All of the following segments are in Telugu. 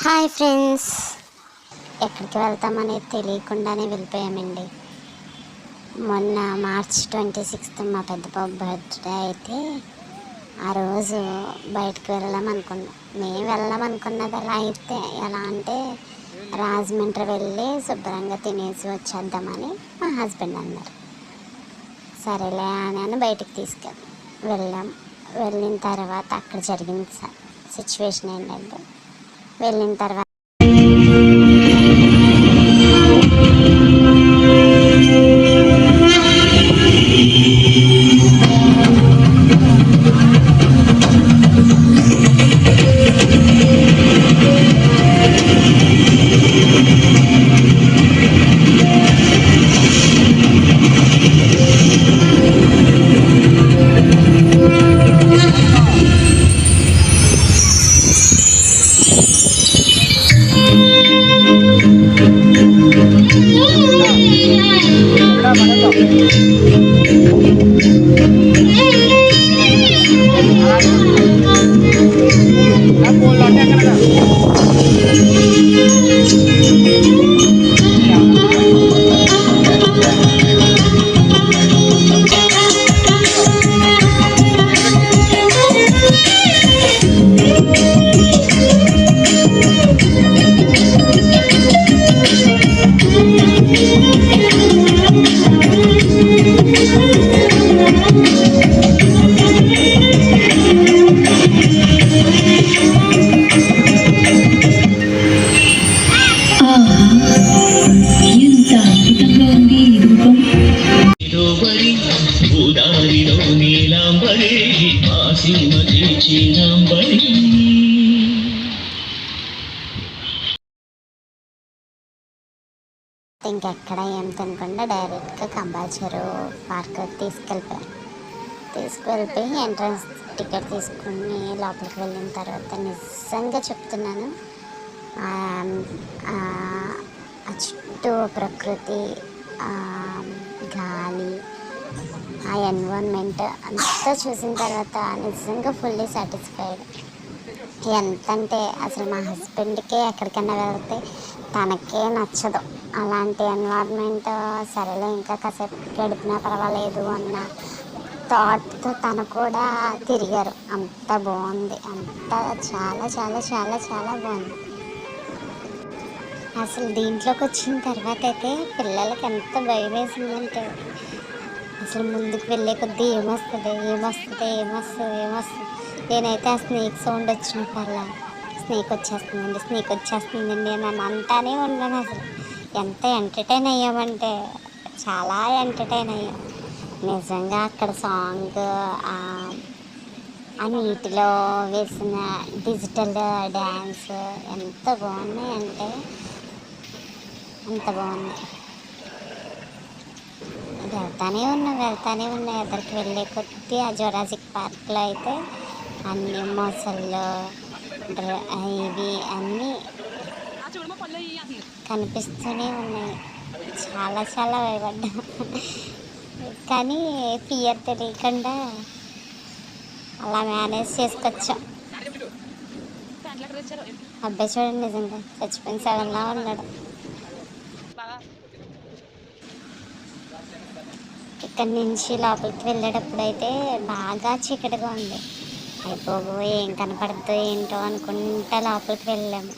హాయ్ ఫ్రెండ్స్, ఎక్కడికి వెళ్తామనేది తెలియకుండానే వెళ్ళిపోయామండి. మొన్న మార్చ్ 26 మా పెద్ద బాబు బర్త్డే అయితే ఆ రోజు బయటకు వెళ్దాం అనుకున్నాం. మేము వెళ్దాం అనుకున్నది ఎలా అంటే రాజమండ్రి వెళ్ళి శుభ్రంగా తినేసి వచ్చేద్దామని మా హస్బెండ్ అన్నారు. సరేలే అని బయటకు వెళ్ళాం. వెళ్ళిన తర్వాత అక్కడ జరిగిన సిచ్యువేషన్ ఏంటంటే, వెళ్ళిన తర్వాత ఇంకెక్కడ ఏం తినకుండా డైరెక్ట్గా కంబాల్చరు పార్క్ తీసుకువెళ్ళిపోయి ఎంట్రన్స్ టికెట్ తీసుకుని లోపలికి వెళ్ళిన తర్వాత నిజంగా చెప్తున్నాను, ఆ చుట్టూ ప్రకృతి, గాలి, ఆ ఎన్విరాన్మెంట్ అంతా చూసిన తర్వాత నిజంగా ఫుల్లీ సాటిస్ఫైడ్. ఎంతంటే అసలు మా హస్బెండ్కే ఎక్కడికైనా వెళ్తే తనకే నచ్చదు అలాంటి ఎన్విరాన్మెంట్. సరేలే ఇంకా కాసేపు గడిపినా పర్వాలేదు అన్న థాట్తో తను కూడా తిరిగారు. అంత బాగుంది, అంత చాలా చాలా చాలా చాలా బాగుంది. అసలు దీంట్లోకి వచ్చిన తర్వాత అయితే పిల్లలకి ఎంత భయం వేసిందంటే, అసలు ముందుకు వెళ్ళే కొద్దీ ఏమొస్తుంది. నేనైతే ఆ స్నేక్ సౌండ్ వచ్చినప్పుడల్లా స్నేక్ వచ్చేస్తుందండి అని అంటానే ఉన్నాను. అసలు ఎంత ఎంటర్టైన్ అయ్యామంటే చాలా ఎంటర్టైన్ అయ్యాం నిజంగా. అక్కడ సాంగ్, ఆ నీటిలో వేసిన డిజిటల్ డ్యాన్స్ ఎంత బాగున్నాయంటే అంత బాగున్నాయి. వెళ్తానే ఉన్నా ఎక్కడికి వెళ్ళే కొద్దీ ఆ జురాసిక్ పార్క్లో అయితే అన్ని మొసళ్ళు ఇవి అన్నీ కనిపిస్తూనే ఉన్నాయి. చాలా చాలా భయపడ్డా, కానీ ఫియర్ తెలియకుండా అలా మేనేజ్ చేసుకొచ్చాం. అబ్బాయి చూడండి నిజంగా చచ్చిపోయిన సడన్లా ఉన్నాడు. ఇక్కడి నుంచి లోపలికి వెళ్ళేటప్పుడు అయితే బాగా చీకటిగా ఉంది. అయిపోయి ఏం కనపడుతుందో ఏంటో అనుకుంటా లోపలికి వెళ్ళాము.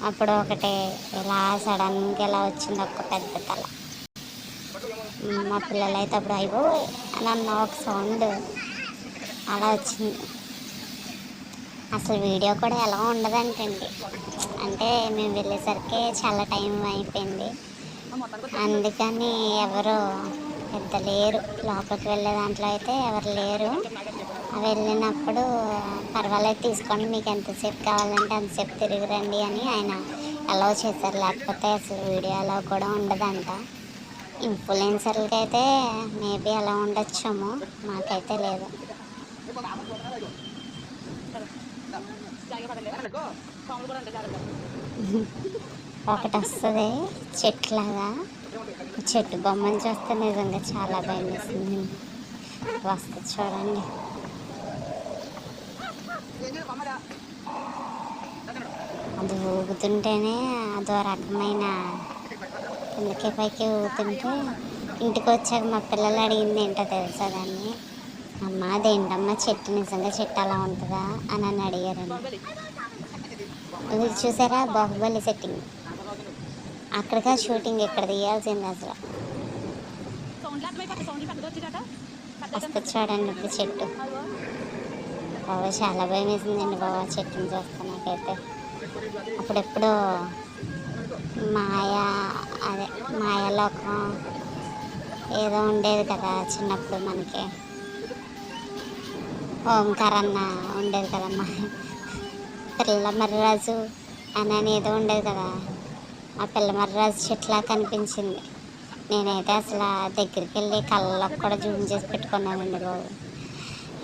అప్పుడు ఒకటే ఇలా సడన్గా ఇలా వచ్చింది ఒక పెద్ద తల. మా పిల్లలు అయితే అప్పుడు అయిపోయి అని అన్న ఒక సౌండ్ అలా వచ్చింది. అసలు వీడియో కూడా ఎలా ఉండదంటండి, అంటే మేము వెళ్ళేసరికి చాలా టైం అయిపోయింది. అందుకని ఎవరు పెద్ద లేరు, లోపలికి వెళ్ళే దాంట్లో అయితే ఎవరు లేరు. వెళ్ళినప్పుడు పర్వాలేదు తీసుకోండి, మీకు ఎంతసేపు కావాలంటే అంతసేపు తిరిగిరండి అని ఆయన అలౌ చేశారు. లేకపోతే అసలు వీడియో అలౌ కూడా ఉండదంట. ఇన్ఫ్లుయెన్సర్లకి అయితే మేబీ అలా ఉండొచ్చేమో, మాకైతే లేదు. ఒకటి వస్తుంది చెట్లాగా, చెట్టు బొమ్మను చూస్తే నిజంగా చాలా భయం వేస్తుంది. వస్తుంది చూడండి. అది ఊగుతుంటేనే అదో రకమైన కిందకి పైకి ఊగుతుంటే ఇంటికి వచ్చాక మా పిల్లలు అడిగింది ఏంటో తెలుసా దాన్ని, అమ్మ అదేంటమ్మా చెట్టు నిజంగా చెట్టు అలా ఉంటుందా అని అడిగారండి. ఇది చూసారా బాహుబలి సెట్టింగ్, అక్కడిగా షూటింగ్ ఇక్కడ తీయాల్సింది అసలు. వస్తే చూడండి ఇప్పుడు చెట్టు. బాబా చాలా భయం వేసిందండి బాబా చెట్టుని చూస్తే నాకైతే. అప్పుడెప్పుడో మాయా అదే మాయాలోకం ఏదో ఉండేది కదా చిన్నప్పుడు మనకి, ఓంకారన్న ఉండేది కదమ్మా, పిల్ల మర్రిరాజు అని ఏదో ఉండేది కదా, ఆ పిల్ల మర్రిరాజు చెట్లా కనిపించింది. నేనైతే అసలు దగ్గరికి వెళ్ళి కళ్ళకు కూడా జూమ్ చేసి పెట్టుకున్నానండి బాబు,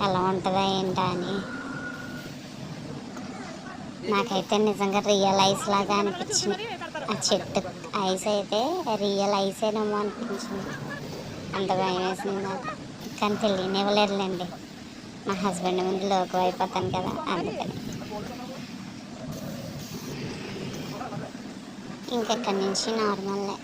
ఎలా ఉంటుందా ఏంటా అని. నాకైతే నిజంగా రియల్ ఐస్ లాగా అనిపించింది ఆ చెట్టు. ఐస్ అయితే రియల్ ఐస్ ఏనేమో అనిపించింది, అంత భయం వేసింది నాకు. కానీ తెలియనివ్వలేదులేండి, మా హస్బెండ్ ముందు లోకం అయిపోతాను కదా అందుకని. ఇంకెక్కడి నుంచి నార్మల్లే.